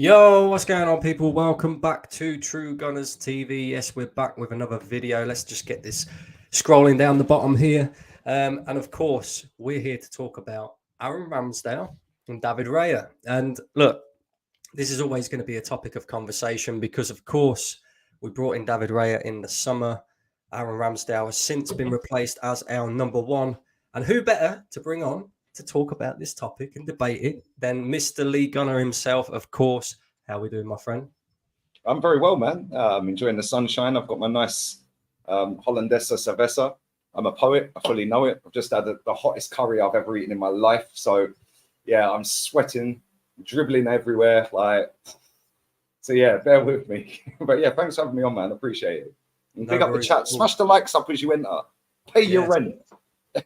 Yo, what's going on, people? Welcome back to True Gunners TV. Yes, we're back with another video. Let's just get this scrolling down the bottom here. And of course, we're here to talk about Aaron Ramsdale and David Raya. And look, this is always going to be a topic of conversation because, of course, we brought in David Raya in the summer. Aaron Ramsdale has since been replaced as our number one. And who better to bring on to talk about this topic and debate it than Mr. Lee Gunner himself, of course. How we doing, my friend? I'm very well, man. I'm enjoying the sunshine. I've got my nice Hollandaise cerveza. I'm a poet. I fully know it. I've just had the hottest curry I've ever eaten in my life. So, yeah, I'm sweating, dribbling everywhere. So yeah, bear with me. But yeah, thanks for having me on, man. Appreciate it. And pick up the chat. Smash the likes up as you enter. Pay your rent.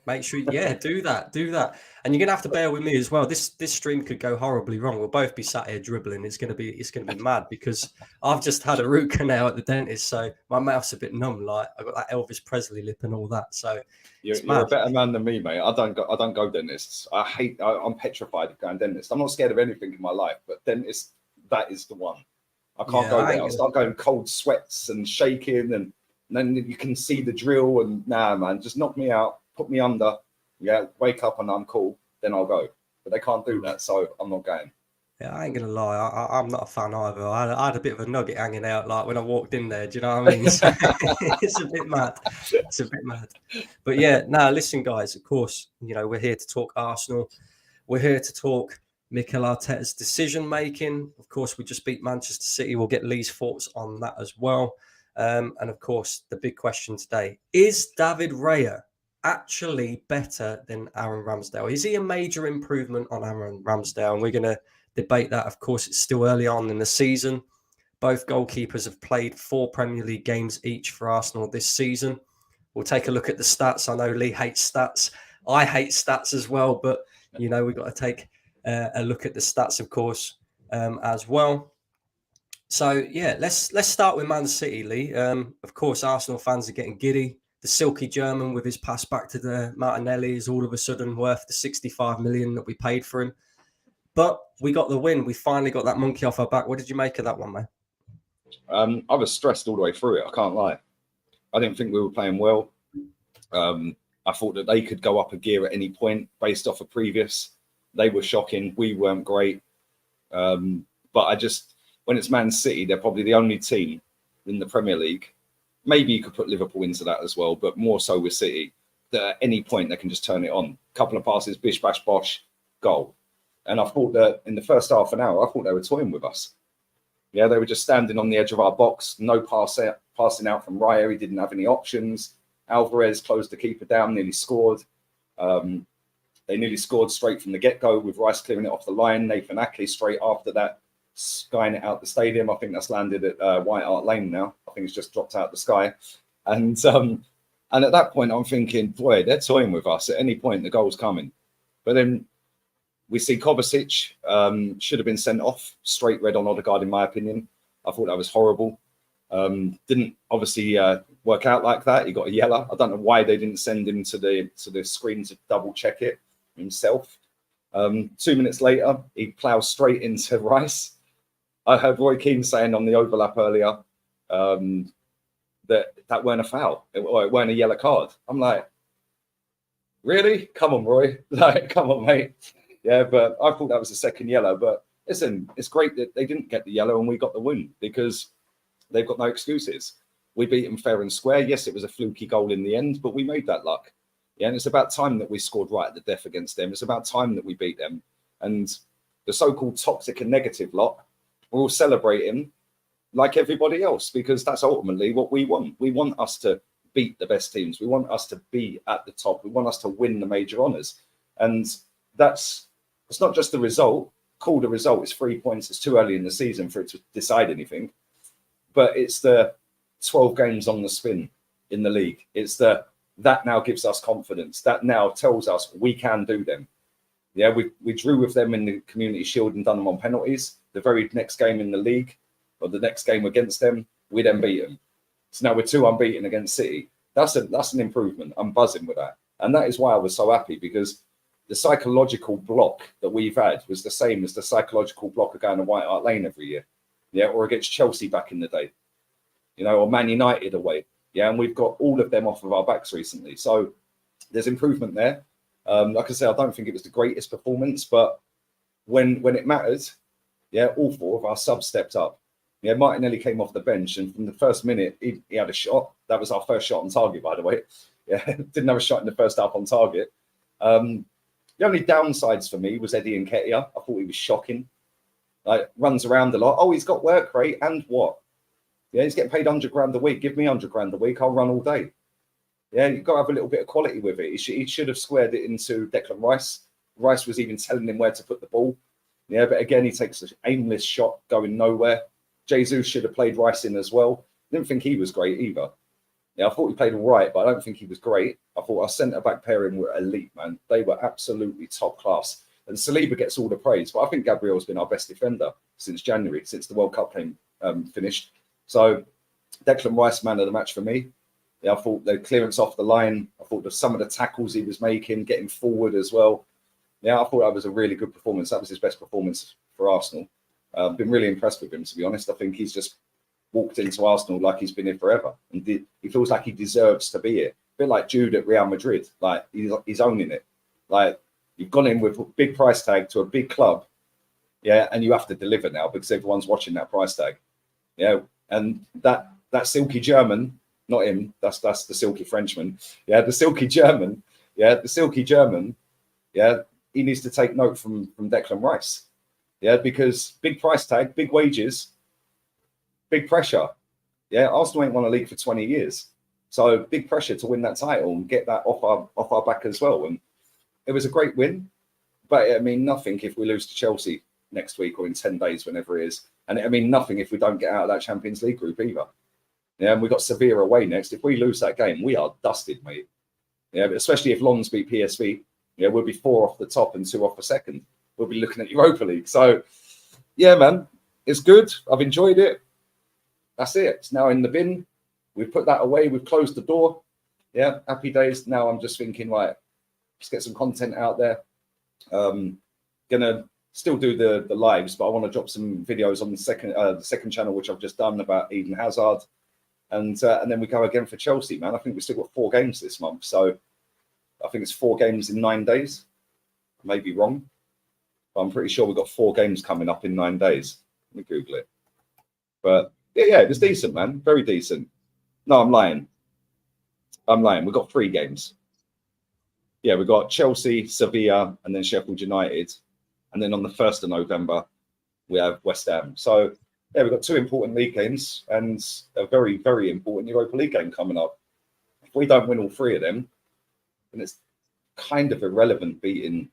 Make sure, do that. And you're gonna have to bear with me as well. This stream could go horribly wrong. We'll both be sat here dribbling. It's gonna be mad because I've just had a root canal at the dentist, so my mouth's a bit numb. Like I've got that Elvis Presley lip and all that. So you're a better man than me, mate. I don't go dentists. I'm petrified of going dentist. I'm not scared of anything in my life, but dentist, that is the one. I can't go there. I'll start going cold sweats and shaking, and then you can see the drill. And nah, man, just knock me out. Put me under, wake up and I'm cool, then I'll go. But they can't do that, so I'm not going. Yeah, I ain't gonna lie, I'm not a fan either. I had a bit of a nugget hanging out, like when I walked in there. Do you know what I mean? So, it's a bit mad. But yeah, now listen, guys. Of course, we're here to talk Arsenal. We're here to talk Mikel Arteta's decision making. Of course, we just beat Manchester City. We'll get Lee's thoughts on that as well. And of course, the big question today is David Raya actually better than Aaron Ramsdale? Is he a major improvement on Aaron Ramsdale? And we're going to debate that. Of course, it's still early on in the season. Both goalkeepers have played 4 Premier League games each for Arsenal this season. We'll take a look at the stats. I know Lee hates stats. I hate stats as well, but, we've got to take a look at the stats, of course, as well. So, yeah, let's start with Man City, Lee. Of course, Arsenal fans are getting giddy. The silky German with his pass back to the Martinelli is all of a sudden worth the 65 million that we paid for him. But we got the win. We finally got that monkey off our back. What did you make of that one, man? I was stressed all the way through it. I can't lie. I didn't think we were playing well. I thought that they could go up a gear at any point based off of previous. They were shocking. We weren't great. But when it's Man City, they're probably the only team in the Premier League. Maybe you could put Liverpool into that as well, but more so with City, that at any point they can just turn it on. Couple of passes, bish, bash, bosh, goal. And I thought that in the first half an hour, I thought they were toying with us. Yeah, they were just standing on the edge of our box, no passing out from Raya. He didn't have any options. Alvarez closed the keeper down, nearly scored. They nearly scored straight from the get-go with Rice clearing it off the line. Nathan Ake straight after that, skying it out the stadium. I think that's landed at White Hart Lane now. I think it's just dropped out the sky. And at that point, I'm thinking, boy, they're toying with us. At any point, the goal's coming. But then we see Kovacic should have been sent off. Straight red on Odegaard, in my opinion. I thought that was horrible. Didn't obviously work out like that. He got a yellow. I don't know why they didn't send him to the screen to double check it himself. 2 minutes later, he plows straight into Rice. I heard Roy Keane saying on the overlap earlier that weren't a foul, it weren't a yellow card. I'm like, really? Come on, Roy. Come on, mate. Yeah, but I thought that was the second yellow. But listen, it's great that they didn't get the yellow and we got the win because they've got no excuses. We beat them fair and square. Yes, it was a fluky goal in the end, but we made that luck. Yeah, and it's about time that we scored right at the death against them. It's about time that we beat them. And the so-called toxic and negative lot, we're all celebrating like everybody else because that's ultimately what we want. We want us to beat the best teams. We want us to be at the top. We want us to win the major honours. And it's not just the result. Cool, the result is 3 points. It's too early in the season for it to decide anything. But it's the 12 games on the spin in the league. It's that now gives us confidence. That now tells us we can do them. Yeah, we drew with them in the Community Shield and done them on penalties. The very next game in the league, or the next game against them, we then beat them. So now we're 2 unbeaten against City. That's an improvement. I'm buzzing with that. And that is why I was so happy because the psychological block that we've had was the same as the psychological block of going to White Hart Lane every year, yeah, or against Chelsea back in the day, you know, or Man United away, yeah, and we've got all of them off of our backs recently. So there's improvement there. Like I say, I don't think it was the greatest performance, but when it mattered, yeah, all 4 of our subs stepped up. Yeah, Martinelli came off the bench, and from the first minute, he had a shot. That was our first shot on target, by the way. Yeah, didn't have a shot in the first half on target. The only downsides for me was Eddie Nketiah. I thought he was shocking. Like, runs around a lot. Oh, he's got work rate, and what? Yeah, he's getting paid 100 grand a week. Give me 100 grand a week. I'll run all day. Yeah, you've got to have a little bit of quality with it. He should have squared it into Declan Rice. Rice was even telling him where to put the ball. Yeah, but again, he takes an aimless shot going nowhere. Jesus should have played Rice in as well. Didn't think he was great either. Yeah, I thought he played all right, but I don't think he was great. I thought our centre-back pairing were elite, man. They were absolutely top class. And Saliba gets all the praise, but I think Gabriel's been our best defender since January, since the World Cup game finished. So Declan Rice, man of the match for me. Yeah, I thought the clearance off the line, I thought some of the tackles he was making, getting forward as well. Yeah, I thought that was a really good performance. That was his best performance for Arsenal. I've been really impressed with him, to be honest. I think he's just walked into Arsenal like he's been here forever. And he feels like he deserves to be here. A bit like Jude at Real Madrid. Like, he's owning it. Like, you've gone in with a big price tag to a big club, yeah, and you have to deliver now because everyone's watching that price tag. Yeah, and that silky German, not him, that's the silky Frenchman. Yeah, the silky German, yeah, he needs to take note from Declan Rice. Yeah, because big price tag, big wages, big pressure. Yeah, Arsenal ain't won a league for 20 years. So big pressure to win that title and get that off our back as well. And it was a great win, but it mean nothing if we lose to Chelsea next week or in 10 days, whenever it is. And it mean nothing if we don't get out of that Champions League group either. Yeah, and we've got Sevilla away next. If we lose that game, we are dusted, mate. Yeah, but especially if Lons beat PSV, yeah, we'll be 4 off the top and 2 off the second. We'll be looking at Europa League. So, yeah, man, it's good. I've enjoyed it. That's it. It's now in the bin. We've put that away. We've closed the door. Yeah, happy days. Now I'm just thinking, right, let's get some content out there. Gonna still do the lives, but I want to drop some videos on the second channel, which I've just done about Eden Hazard. And then we go again for Chelsea, man. I think we've still got 4 games this month. So I think it's 4 games in 9 days. I may be wrong, but I'm pretty sure we've got 4 games coming up in 9 days. Let me Google it. But yeah, it was decent, man. Very decent. No, I'm lying. We've got 3 games. Yeah, we've got Chelsea, Sevilla, and then Sheffield United. And then on the 1st of November, we have West Ham. So, yeah, we've got 2 important league games and a very, very important Europa League game coming up. If we don't win all 3 of them, then it's kind of irrelevant beating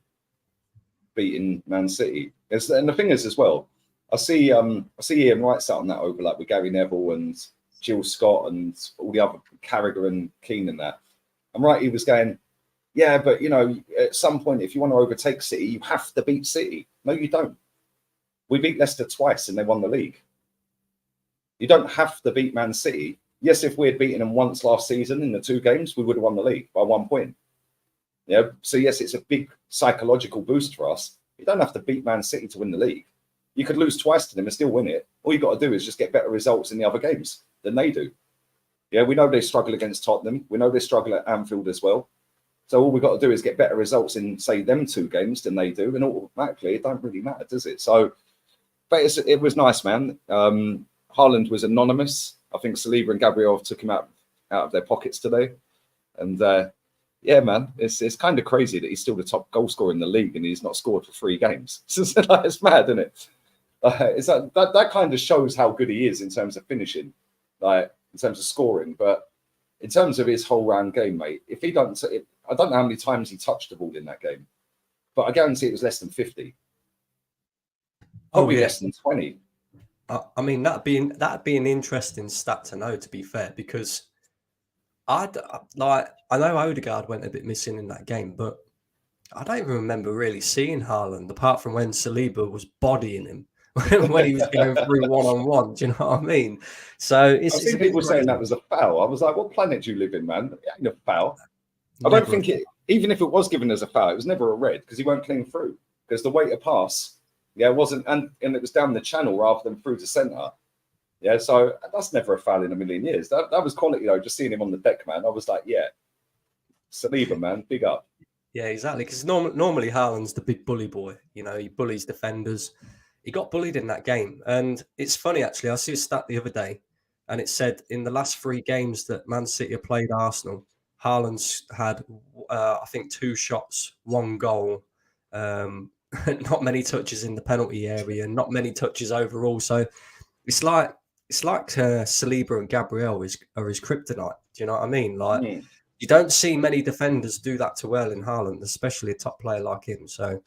Man City. And the thing is as well, I see Ian Wright sat on that overlap with Gary Neville and Jill Scott and all the other Carragher and Keane and that. I'm right, he was going, yeah, but, you know, at some point, if you want to overtake City, you have to beat City. No, you don't. We beat Leicester twice and they won the league. You don't have to beat Man City. Yes, if we had beaten them once last season in the 2 games, we would have won the league by 1 point. Yeah. So, yes, it's a big psychological boost for us. You don't have to beat Man City to win the league. You could lose twice to them and still win it. All you've got to do is just get better results in the other games than they do. Yeah, we know they struggle against Tottenham. We know they struggle at Anfield as well. So all we've got to do is get better results in, say, them 2 games than they do. And automatically, it don't really matter, does it? So, but it was nice, man. Haaland was anonymous. I think Saliba and Gabriel took him out of their pockets today. And yeah, man, it's kind of crazy that he's still the top goal scorer in the league and he's not scored for 3 games. It's mad, isn't it? It's that kind of shows how good he is in terms of finishing, like in terms of scoring. But in terms of his whole round game, mate, if he don't, I don't know how many times he touched the ball in that game, but I guarantee it was less than 50. Probably less than 20. I mean, that'd be an interesting stat to know, to be fair, because I know Odegaard went a bit missing in that game, but I don't even remember really seeing Haaland apart from when Saliba was bodying him when he was going through 1-on-1. Do you know what I mean? So I've seen people saying that was a foul. I was like, what planet do you live in, man? It ain't a foul. I don't think it even if it was given as a foul, it was never a red because he weren't clean through. Because the way to pass, wasn't, and it was down the channel rather than through to centre. Yeah, so that's never a foul in a million years. That was quality, though. Just seeing him on the deck, man, I was like, yeah, Saliba, man, big up. Yeah, exactly. Because normally Haaland's the big bully boy. You know, he bullies defenders. He got bullied in that game, and it's funny actually. I see a stat the other day, and it said in the last 3 games that Man City have played Arsenal, Haaland's had I think 2 shots, 1 goal. Not many touches in the penalty area, not many touches overall. So it's like Saliba and Gabriel are his kryptonite. Do you know what I mean? Like you don't see many defenders do that too well in Haaland, especially a top player like him. So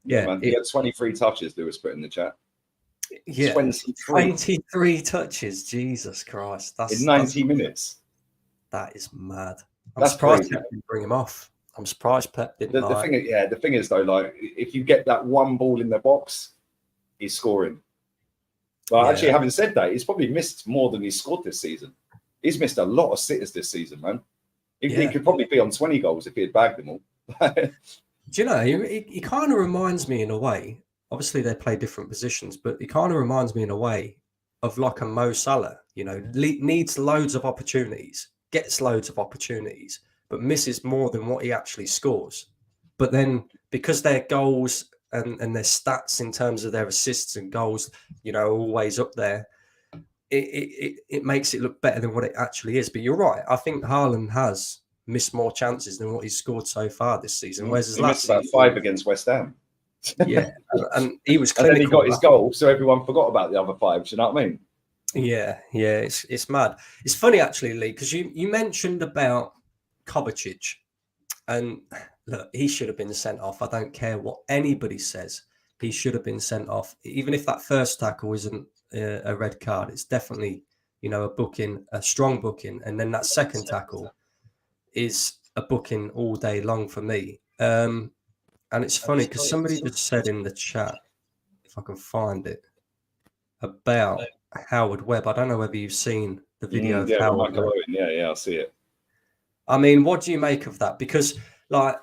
yeah, man, he had 23 touches. Lewis put in the chat. Yeah, 23 touches. Jesus Christ, in 90 minutes. That is mad. I'm That's surprised crazy. Pep didn't bring him off. I'm surprised Pep didn't. The thing is though, like if you get that one ball in the box, he's scoring. But actually, having said that, he's probably missed more than he's scored this season. He's missed a lot of sitters this season, man. He could probably be on 20 goals if he had bagged them all. Do you know, he kind of reminds me in a way, obviously they play different positions, but he kind of reminds me in a way of like a Mo Salah, you know, needs loads of opportunities, gets loads of opportunities, but misses more than what he actually scores. But then because their goals and their stats in terms of their assists and goals, you know, always up there, it makes it look better than what it actually is. But you're right. I think Haaland has missed more chances than what he's scored so far this season. Whereas his last missed about 5 against West Ham. Yeah, and he was clinical. And then he got his goal, so everyone forgot about the other 5. Do you know what I mean? Yeah, it's mad. It's funny actually, Lee, because you mentioned about Kovacic, and look, he should have been sent off. I don't care what anybody says. He should have been sent off, even if that first tackle isn't a red card. It's definitely, you know, a booking, a strong booking, and then that second tackle is a booking all day long for me. And it's funny because somebody just said in the chat, if I can find it, about Howard Webb. I don't know whether you've seen the video of Howard Webb. Yeah, I see it. I mean, what do you make of that? Because, like,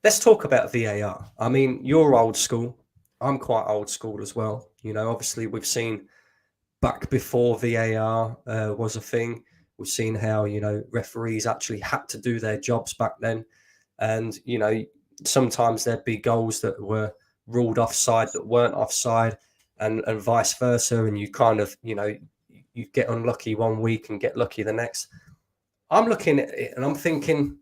let's talk about VAR. I mean, you're old school. I'm quite old school as well. You know, obviously we've seen back before VAR was a thing. We've seen how, you know, referees actually had to do their jobs back then. And, you know, sometimes there'd be goals that were ruled offside that weren't offside and vice versa. And you kind of, you know, you get unlucky one week and get lucky the next. I'm looking at it and I'm thinking,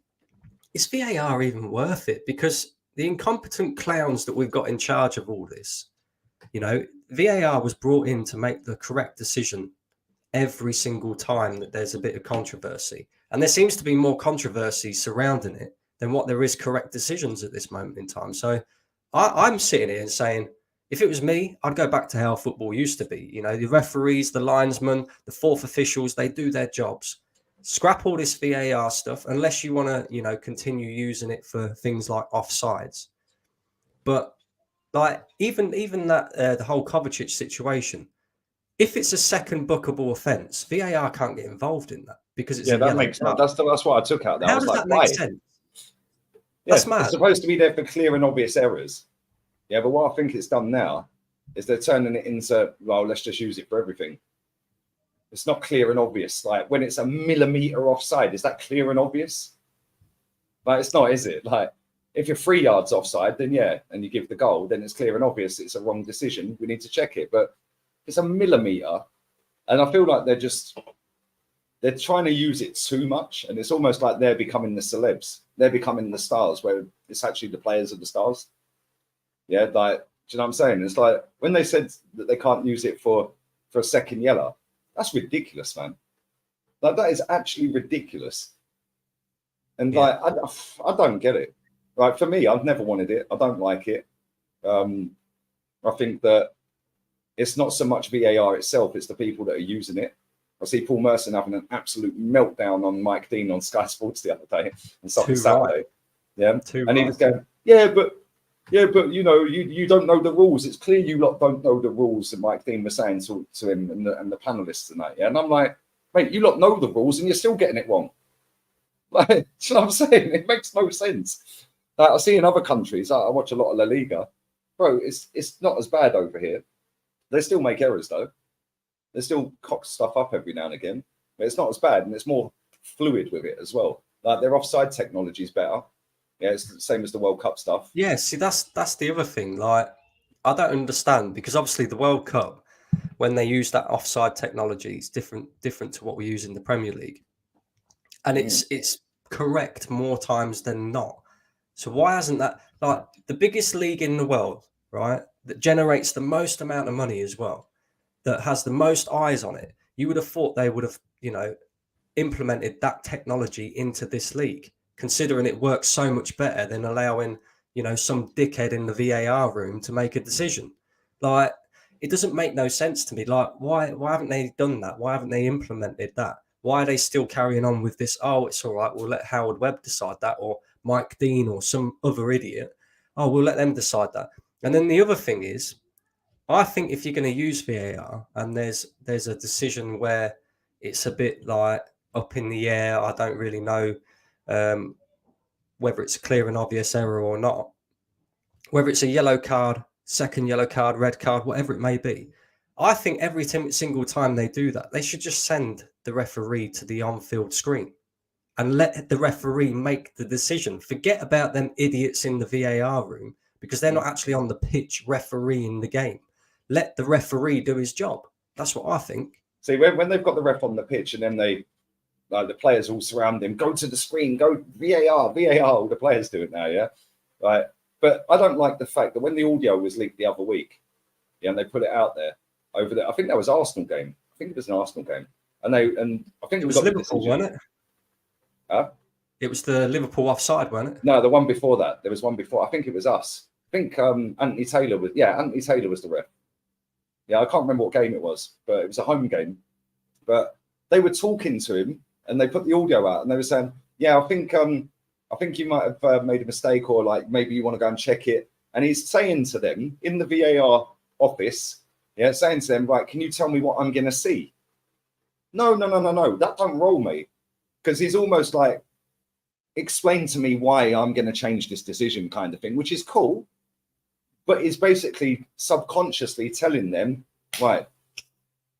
is VAR even worth it? Because the incompetent clowns that we've got in charge of all this, you know, VAR was brought in to make the correct decision every single time that there's a bit of controversy. And there seems to be more controversy surrounding it than what there is correct decisions at this moment in time. So I'm sitting here and saying, if it was me, I'd go back to how football used to be. You know, the referees, the linesmen, the fourth officials, they do their jobs. Scrap all this VAR stuff unless you want to, you know, continue using it for things like offsides. But like even that the whole Kovacic situation, if it's a second bookable offence, VAR can't get involved in that because it's that makes sense. That's what I took out there. How does that make sense? That's mad. It's supposed to be there for clear and obvious errors. Yeah, but what I think it's done now is they're turning it into, well, let's just use it for everything. It's not clear and obvious. Like when it's a millimetre offside, is that clear and obvious? Like it's not, is it? Like if you're 3 yards offside, then yeah, and you give the goal, then it's clear and obvious it's a wrong decision. We need to check it. But it's a millimetre, and I feel like they're trying to use it too much, and it's almost like they're becoming the celebs. They're becoming the stars, where it's actually the players are the stars. Yeah, like, do you know what I'm saying? It's like when they said that they can't use it for a second yellow, that's ridiculous, man. Like that is actually ridiculous. And like, I don't get it. Like for me, I've never wanted it. I don't like it. I think that it's not so much VAR itself; it's the people that are using it. I see Paul Merson having an absolute meltdown on Mike Dean on Sky Sports the other day and Saturday. Right. Yeah, and he was going, yeah, but you know, you don't know the rules. It's clear you lot don't know the rules. And Mike Dean was saying to him and the panelists tonight. Yeah, and I'm like, mate, you lot know the rules and you're still getting it wrong. Like, do you know what I'm saying? It makes no sense. Like, I see in other countries, I watch a lot of La Liga, bro. It's not as bad over here. They still make errors though. They still cock stuff up every now and again, but it's not as bad, and it's more fluid with it as well. Like their offside technology is better. Yeah, it's the same as the World Cup stuff. Yeah, see, that's the other thing. Like, I don't understand, because obviously the World Cup, when they use that offside technology, it's different to what we use in the Premier League, and it's correct more times than not. So why hasn't that, like, the biggest league in the world, right, that generates the most amount of money as well, that has the most eyes on it? You would have thought they would have, implemented that technology into this league, considering it works so much better than allowing, some dickhead in the VAR room to make a decision. Like, it doesn't make no sense to me. Like, why haven't they done that? Why haven't they implemented that? Why are they still carrying on with this? Oh, it's all right, we'll let Howard Webb decide that, or Mike Dean, or some other idiot. Oh, we'll let them decide that. And then the other thing is, I think if you're going to use VAR and there's a decision where it's a bit like up in the air, I don't really know whether it's a clear and obvious error or not, whether it's a yellow card, second yellow card, red card, whatever it may be. I think every single time they do that, they should just send the referee to the on-field screen and let the referee make the decision. Forget about them idiots in the VAR room, because they're not actually on the pitch refereeing the game. Let the referee do his job. That's what I think. See, when they've got the ref on the pitch and then the players all surround him, go to the screen, go VAR, all the players do it now, yeah? Right. But I don't like the fact that when the audio was leaked the other week, yeah, and they put it out there over there, I think that was Arsenal game. I think it was an Arsenal game. And I think it was Liverpool, wasn't it? Huh? It was the Liverpool offside, wasn't it? No, the one before that. There was one before. I think it was us. I think Anthony Taylor was the ref. Yeah, I can't remember what game it was, but it was a home game. But they were talking to him, and they put the audio out, and they were saying, "Yeah, I think you might have made a mistake, or like maybe you want to go and check it." And he's saying to them in the VAR office, yeah, saying to them, "Right, can you tell me what I'm going to see?" No, that don't roll, mate, because he's almost like, explain to me why I'm going to change this decision, kind of thing, which is cool. But he's basically subconsciously telling them, right,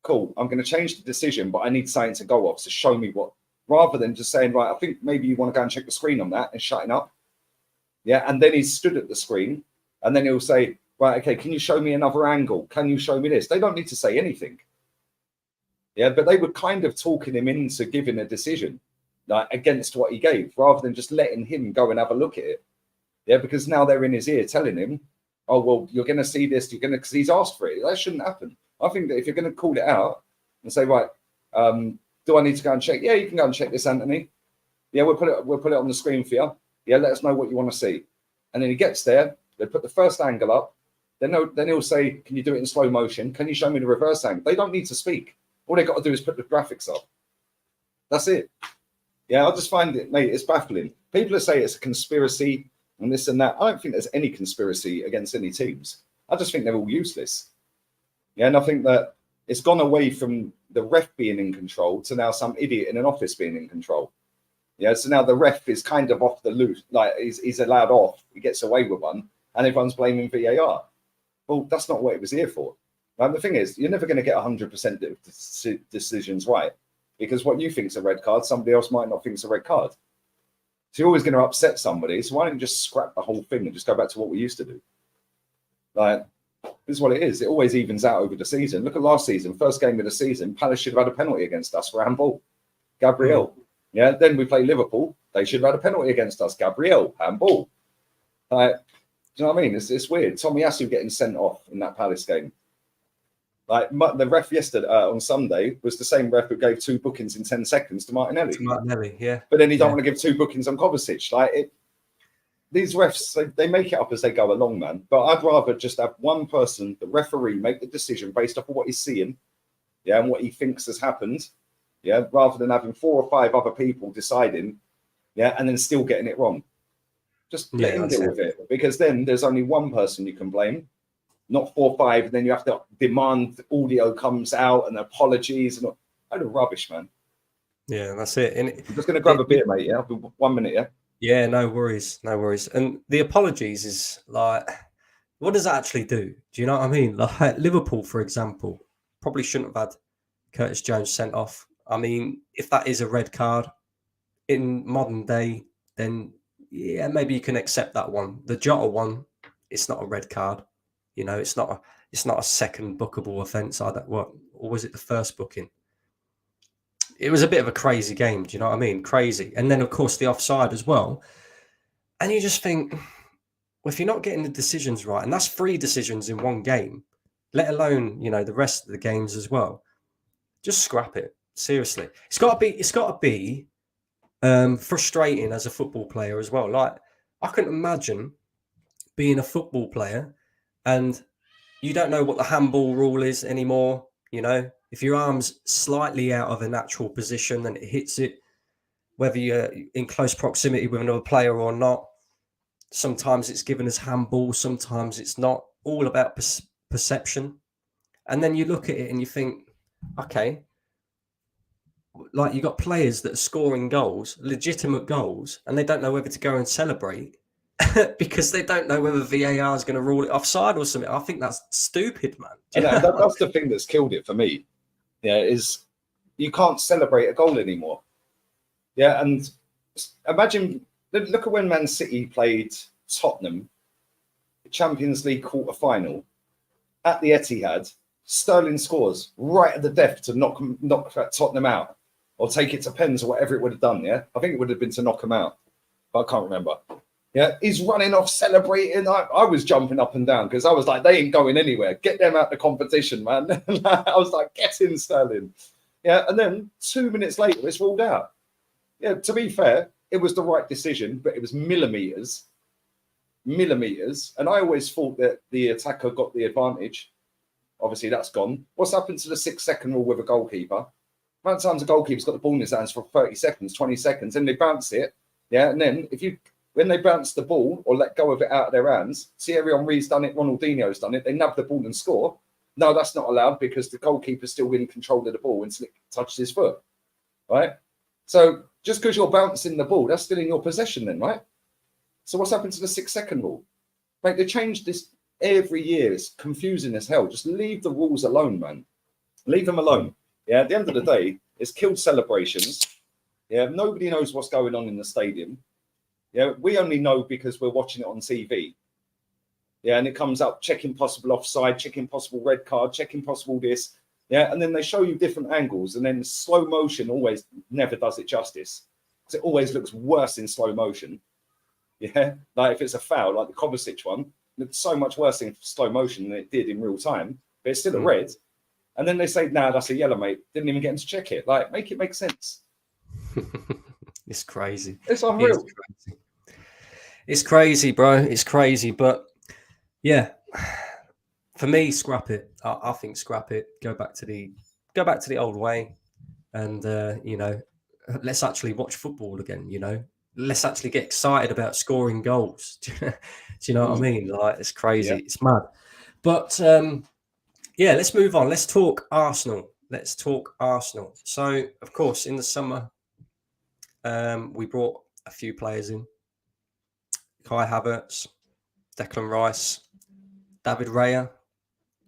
cool, I'm going to change the decision, but I need something to go off. So show me what, rather than just saying, right, I think maybe you want to go and check the screen on that and shutting up. Yeah. And then he's stood at the screen and then he'll say, right, okay, can you show me another angle? Can you show me this? They don't need to say anything. Yeah. But they were kind of talking him into giving a decision, like, against what he gave, rather than just letting him go and have a look at it. Yeah. Because now they're in his ear telling him, oh, well, you're going to see this, because he's asked for it. That shouldn't happen. I think that if you're going to call it out and say, right, do I need to go and check? Yeah, you can go and check this, Anthony. Yeah, we'll put it on the screen for you. Yeah, let us know what you want to see. And then he gets there, they put the first angle up, then he'll say, can you do it in slow motion? Can you show me the reverse angle? They don't need to speak. All they got to do is put the graphics up. That's it. Yeah, I just find it, mate, it's baffling. People say it's a conspiracy and this and that. I don't think there's any conspiracy against any teams. I just think they're all useless. Yeah, and I think that it's gone away from the ref being in control to now some idiot in an office being in control. Yeah, so now the ref is kind of off the loose, like he's allowed off, he gets away with one, and everyone's blaming VAR. Well, that's not what it was here for. Right? The thing is, you're never going to get 100% decisions right, because what you think is a red card, somebody else might not think it's a red card. So you're always going to upset somebody. So why don't you just scrap the whole thing and just go back to what we used to do? Like, this is what it is. It always evens out over the season. Look at last season, first game of the season, Palace should have had a penalty against us for handball. Gabriel. Yeah, then we play Liverpool. They should have had a penalty against us. Gabriel, handball. Do you know what I mean? It's weird. Tommy Yasu getting sent off in that Palace game. Like, the ref yesterday on Sunday was the same ref who gave 2 bookings in 10 seconds to Martinelli. Yeah. But then he don't want to give 2 bookings on Kovacic. Like, these refs, they make it up as they go along, man. But I'd rather just have one person, the referee, make the decision based off of what he's seeing, yeah, and what he thinks has happened, yeah, rather than having 4 or 5 other people deciding, yeah, and then still getting it wrong. Just let him deal with it, because then there's only one person you can blame, not 4 or 5, and then you have to demand audio comes out and apologies and all. That rubbish, man. Yeah, that's it. And I'm just going to grab a beer, mate. Yeah, I'll be 1 minute. Yeah. yeah, no worries, no worries. And the apologies is like, what does that actually do? Do you know what I mean? Like Liverpool, for example, probably shouldn't have had Curtis Jones sent off. I mean, if that is a red card in modern day, then yeah, maybe you can accept that one. The Jota one, it's not a red card. You know, it's not a second bookable offence. What, or was it the first booking? It was a bit of a crazy game. Do you know what I mean? Crazy. And then of course the offside as well. And you just think, well, if you're not getting the decisions right, and that's 3 decisions in one game, let alone, you know, the rest of the games as well, just scrap it. Seriously. It's got to be frustrating as a football player as well. Like, I couldn't imagine being a football player and you don't know what the handball rule is anymore. You know, if your arm's slightly out of a natural position and it hits it, whether you're in close proximity with another player or not, sometimes it's given as handball, sometimes it's not. All about perception. And then you look at it and you think, okay, like you got players that are scoring goals, legitimate goals, and they don't know whether to go and celebrate because they don't know whether VAR is going to rule it offside or something. I think that's stupid, man. And that's the thing that's killed it for me. Yeah, is you can't celebrate a goal anymore. Yeah, and imagine, look at when Man City played Tottenham, Champions League quarter-final at the Etihad. Sterling scores right at the death to knock Tottenham out, or take it to pens or whatever it would have done. Yeah, I think it would have been to knock him out, but I can't remember. Yeah, he's running off celebrating. I was jumping up and down because I was like, they ain't going anywhere. Get them out the competition, man. I was like, get in, Sterling. Yeah, and then 2 minutes later, it's ruled out. Yeah, to be fair, it was the right decision, but it was millimeters. And I always thought that the attacker got the advantage. Obviously, that's gone. What's happened to the 6-second rule with a goalkeeper? Amount of times a goalkeeper's got the ball in his hands for 30 seconds, 20 seconds, and they bounce it. Yeah, and then when they bounce the ball or let go of it out of their hands, Thierry Henry's done it, Ronaldinho's done it, they nab the ball and score. No, that's not allowed because the goalkeeper's still in control of the ball until it touches his foot, right? So just because you're bouncing the ball, that's still in your possession then, right? So what's happened to the 6-second rule? Like, they changed this every year. It's confusing as hell. Just leave the rules alone, man. Leave them alone. Yeah, at the end of the day, it's killed celebrations. Yeah, nobody knows what's going on in the stadium. Yeah, we only know because we're watching it on TV. Yeah, and it comes up checking possible offside, checking possible red card, checking possible this. Yeah, and then they show you different angles, and then slow motion always never does it justice because it always looks worse in slow motion. Yeah, like if it's a foul, like the Kovacic one, it looked so much worse in slow motion than it did in real time, but it's still a red. And then they say, nah, that's a yellow, mate. Didn't even get him to check it. Like, make it make sense. It's crazy. It's unreal. It's crazy, bro. It's crazy. But yeah, for me, scrap it. I think scrap it. Go back to the old way, and you know, let's actually watch football again. You know, let's actually get excited about scoring goals. Do you know what I mean? Like, it's crazy. Yeah. It's mad. But yeah, let's move on. Let's talk Arsenal. So, of course, in the summer, we brought a few players in. Kai Havertz, Declan Rice, David Raya,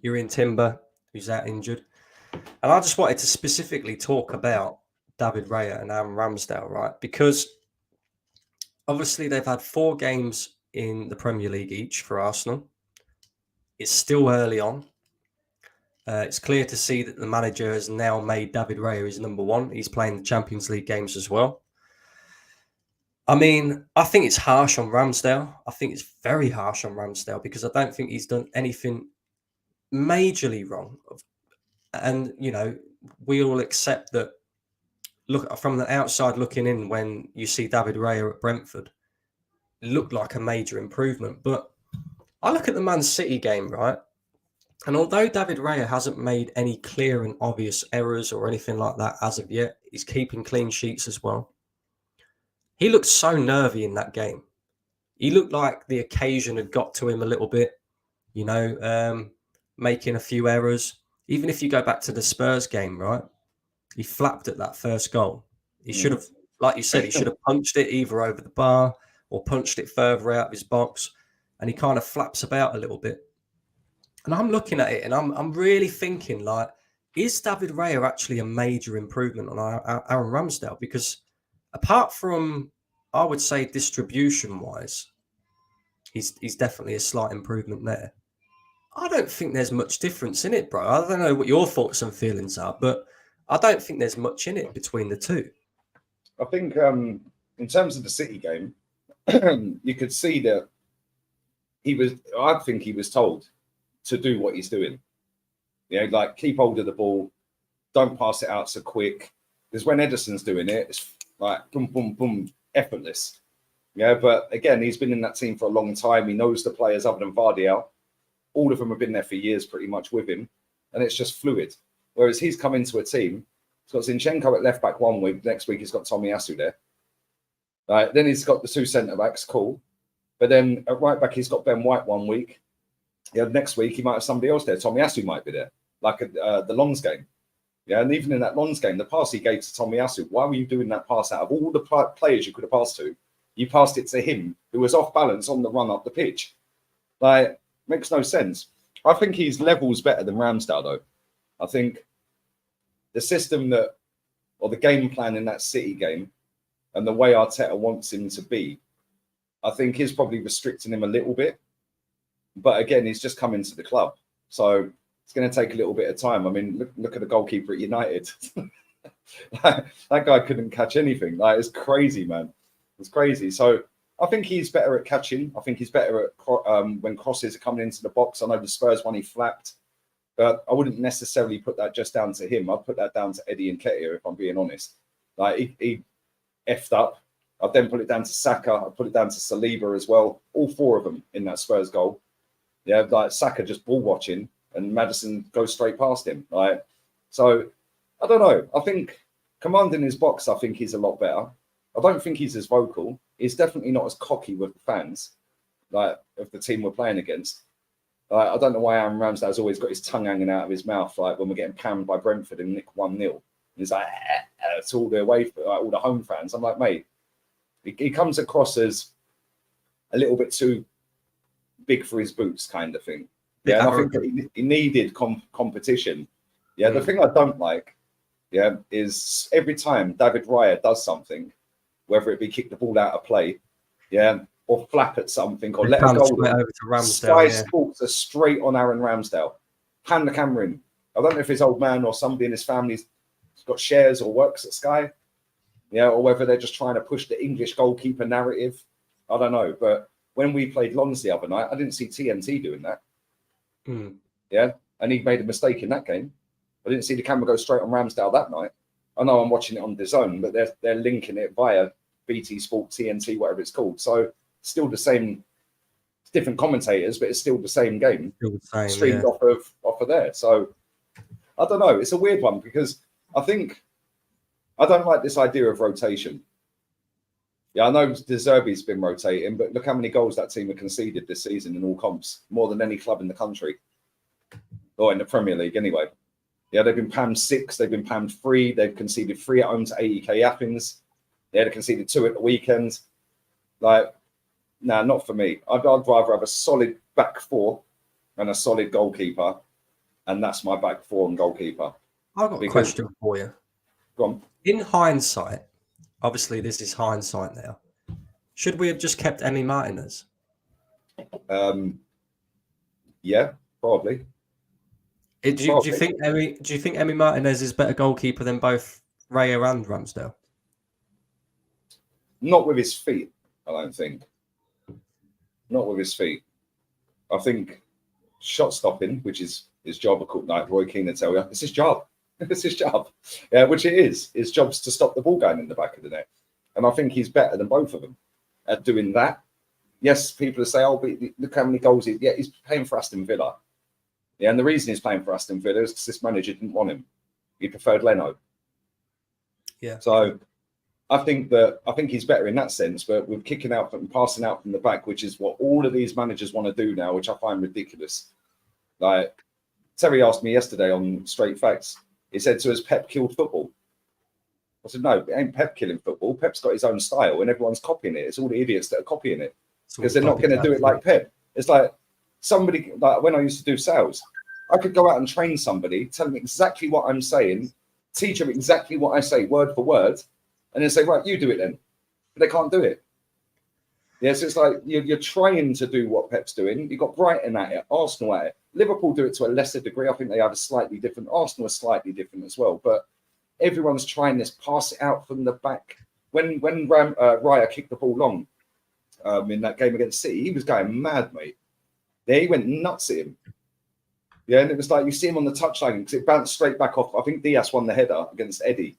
Urian Timber, who's out injured. And I just wanted to specifically talk about David Raya and Aaron Ramsdale, right? Because obviously they've had 4 games in the Premier League each for Arsenal. It's still early on. It's clear to see that the manager has now made David Raya his number 1. He's playing the Champions League games as well. I mean, I think it's harsh on Ramsdale. I think it's very harsh on Ramsdale because I don't think he's done anything majorly wrong. And, you know, we all accept that. Look, from the outside looking in, when you see David Raya at Brentford, it looked like a major improvement. But I look at the Man City game, right? And although David Raya hasn't made any clear and obvious errors or anything like that as of yet, he's keeping clean sheets as well. He looked so nervy in that game. He looked like the occasion had got to him a little bit, you know, making a few errors. Even if you go back to the Spurs game, right? He flapped at that first goal. He should have, like you said, he should have punched it either over the bar or punched it further out of his box, and he kind of flaps about a little bit. And I'm looking at it, and I'm really thinking, like, is David Raya actually a major improvement on Aaron Ramsdale? Because apart from, I would say, distribution-wise, he's definitely a slight improvement there. I don't think there's much difference in it, bro. I don't know what your thoughts and feelings are, but I don't think there's much in it between the two. I think in terms of the City game, you could see that I think he was told to do what he's doing. You know, like keep hold of the ball, don't pass it out so quick. Because when Ederson's doing it, it's like boom, boom, boom, effortless. Yeah, but again, he's been in that team for a long time. He knows the players other than Vardy. All of them have been there for years pretty much with him. And it's just fluid. Whereas he's come into a team, he's got Zinchenko at left back 1 week. Next week, he's got Tomiyasu there. Right, then he's got the 2 centre backs, cool. But then at right back, he's got Ben White 1 week. Yeah, next week, he might have somebody else there. Tomiyasu might be there, like the Lons game. Yeah, and even in that Lons game, the pass he gave to Tomiyasu, why were you doing that pass out of all the players you could have passed to? You passed it to him, who was off balance on the run up the pitch. Like, makes no sense. I think he's levels better than Ramsdale, though. I think the system or the game plan in that City game and the way Arteta wants him to be, I think is probably restricting him a little bit. But again, he's just come into the club. So it's going to take a little bit of time. I mean, look at the goalkeeper at United. That guy couldn't catch anything. Like, it's crazy, man. It's crazy. So I think he's better at catching. I think he's better at when crosses are coming into the box. I know the Spurs one he flapped, but I wouldn't necessarily put that just down to him. I'd put that down to Eddie and Nketiah, if I'm being honest. Like, he effed up. I'd then put it down to Saka. I'd put it down to Saliba as well. All 4 of them in that Spurs goal. Yeah, like Saka just ball watching and Maddison goes straight past him. Right. So I don't know. I think commanding his box, I think he's a lot better. I don't think he's as vocal. He's definitely not as cocky with the fans, like of the team we're playing against. I don't know why Aaron Ramsdale's always got his tongue hanging out of his mouth, like when we're getting pammed by Brentford and nick 1-0. He's like, it's all the away for like, all the home fans. I'm like, mate, he comes across as a little bit too big for his boots, kind of thing. Yeah, and I think that he needed competition. Yeah, the thing I don't like, yeah, is every time David Raya does something, whether it be kick the ball out of play, yeah, or flap at something, or let a goal over to Ramsdale. Sky Sports are straight on Aaron Ramsdale. Pan the camera in. I don't know if his old man or somebody in his family's got shares or works at Sky, yeah, or whether they're just trying to push the English goalkeeper narrative. I don't know. But when we played Lons the other night, I didn't see TNT doing that. Yeah, and he made a mistake in that game. I didn't see the camera go straight on Ramsdale that night. I know I'm watching it on DAZN, but they're linking it via BT Sport, TNT, whatever it's called. So still the same, it's different commentators, but it's still the same game. Still the same, streamed off of there. So I don't know. It's a weird one because I don't like this idea of rotation. Yeah, I know De Zerbi's been rotating, but look how many goals that team have conceded this season in all comps, more than any club in the country, or in the Premier League anyway. Yeah, they've been pammed 6, they've been pammed 3, they've conceded 3 at home to AEK Athens. They've conceded 2 at the weekend. Like, nah, not for me. I'd rather have a solid back 4 and a solid goalkeeper, and that's my back 4 and goalkeeper. I've got a question for you. Go on. In hindsight, obviously this is hindsight now, should we have just kept Emi Martinez? Yeah, probably. Do you think Emi Martinez is better goalkeeper than both Raya and Ramsdale? Not with his feet, I don't think. Not with his feet. I think shot stopping, which is his job, like Roy Keane will tell you, it's his job. It's his job. Yeah, which it is. His job's to stop the ball going in the back of the net. And I think he's better than both of them at doing that. Yes, people say, oh, but look how many goals he's playing for Aston Villa. Yeah, and the reason he's playing for Aston Villa is because this manager didn't want him. He preferred Leno. Yeah. So I think he's better in that sense, but with kicking out and passing out from the back, which is what all of these managers want to do now, which I find ridiculous. Like Terry asked me yesterday on Straight Facts, he said to us, Pep killed football. I said, no, it ain't Pep killing football. Pep's got his own style and everyone's copying it. It's all the idiots that are copying it because they're not going to do it like Pep. It's like somebody, like when I used to do sales, I could go out and train somebody, tell them exactly what I'm saying, teach them exactly what I say word for word, and then say, right, you do it then. But they can't do it. Yes, it's like you're trying to do what Pep's doing. You've got Brighton at it, Arsenal at it. Liverpool do it to a lesser degree. I think they have a slightly different. Arsenal are slightly different as well. But everyone's trying this, pass it out from the back. When Raya kicked the ball long in that game against City, he was going mad, mate. Yeah, he went nuts at him. Yeah, and it was like you see him on the touchline because it bounced straight back off. I think Diaz won the header against Eddie.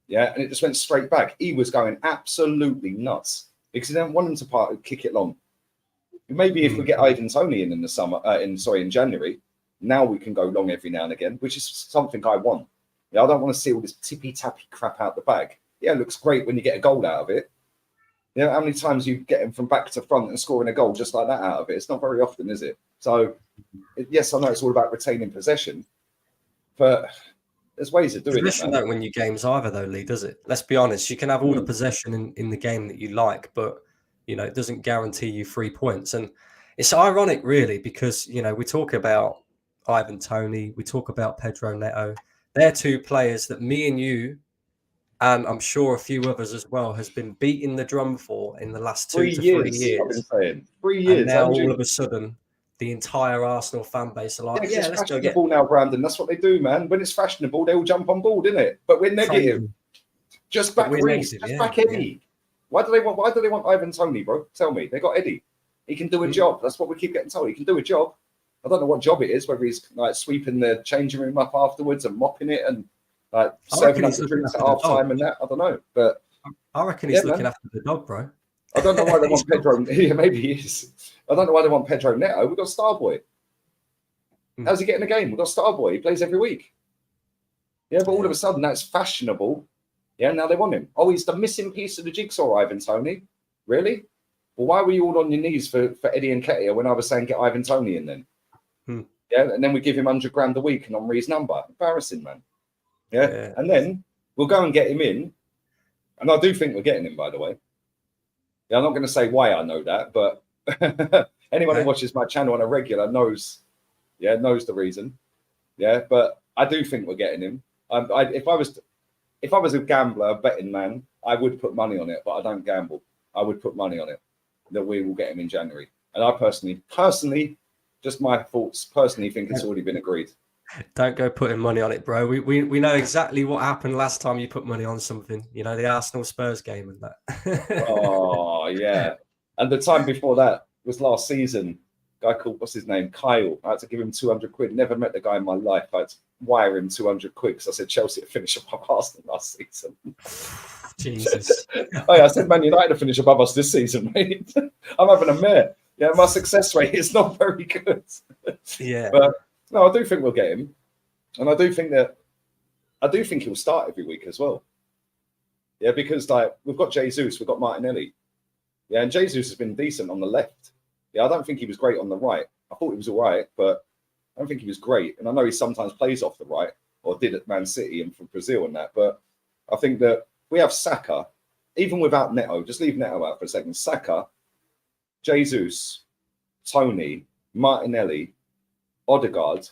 Yeah, and it just went straight back. He was going absolutely nuts because he didn't want him to kick it long. Maybe if we get Ivan Toney in the summer, in January, now we can go long every now and again, which is something I want. Yeah, I don't want to see all this tippy-tappy crap out the bag. Yeah, it looks great when you get a goal out of it. You know, how many times you get him from back to front and scoring a goal just like that out of it? It's not very often, is it? So, yes, I know it's all about retaining possession, but there's ways of doing it. Possession don't win you games either, though, Lee, does it? Let's be honest. You can have all the possession in the game that you like, but, you know, it doesn't guarantee you 3 points. And it's ironic, really, because, you know, we talk about Ivan Toney, we talk about Pedro Neto. They're two players that me and you, and I'm sure a few others as well, has been beating the drum for in the last 2 to 3 years. I've been saying 3 years. And now all of a sudden, the entire Arsenal fan base are like, yeah, let's go get the ball now, Brandon. That's what they do, man. When it's fashionable, they all jump on board, isn't it? But we're negative. Just back Reece, just back Eddie. Why do they want Ivan Toney, bro? Tell me. They got Eddie. He can do a job. That's what we keep getting told. He can do a job. I don't know what job it is, whether he's like sweeping the changing room up afterwards and mopping it and like serving up the drinks at half time and that. I don't know. But I reckon he's looking after the dog, bro. I don't know why they want Pedro. Yeah, maybe he is. I don't know why they want Pedro Neto. We've got Starboy. How's he getting a game? We've got Starboy. He plays every week. Yeah, but all of a sudden that's fashionable. Yeah, now they want him. Oh, he's the missing piece of the jigsaw, Ivan Toney. Really? Well, why were you all on your knees for Eddie and Nketiah when I was saying get Ivan Toney in then? Yeah, and then we give him 100 grand a week and Henri's number. Embarrassing, man. Yeah, and then we'll go and get him in. And I do think we're getting him, by the way. Yeah, I'm not going to say why I know that, but anyone who watches my channel on a regular knows the reason. Yeah, but I do think we're getting him. If I was a gambler, a betting man, I would put money on it, but I don't gamble. I would put money on it that we will get him in January. And I personally, just my thoughts, personally think it's already been agreed. Don't go putting money on it, bro. We know exactly what happened last time you put money on something. You know, the Arsenal Spurs game and that. Oh, yeah. And the time before that was last season. A guy called, what's his name? Kyle. I had to give him 200 quid. Never met the guy in my life. I had to wire him 200 quid because I said Chelsea to finish above Arsenal last season. Jesus. Oh, yeah, I said Man United to finish above us this season, mate. I'm having a mare. Yeah, my success rate is not very good. Yeah. But no, I do think we'll get him. And I do think he'll start every week as well. Yeah, because like we've got Jesus, we've got Martinelli. Yeah, and Jesus has been decent on the left. Yeah, I don't think he was great on the right. I thought he was all right, but I don't think he was great. And I know he sometimes plays off the right, or did at Man City and for Brazil and that. But I think that we have Saka, even without Neto, just leave Neto out for a second. Saka, Jesus, Toney, Martinelli, Odegaard,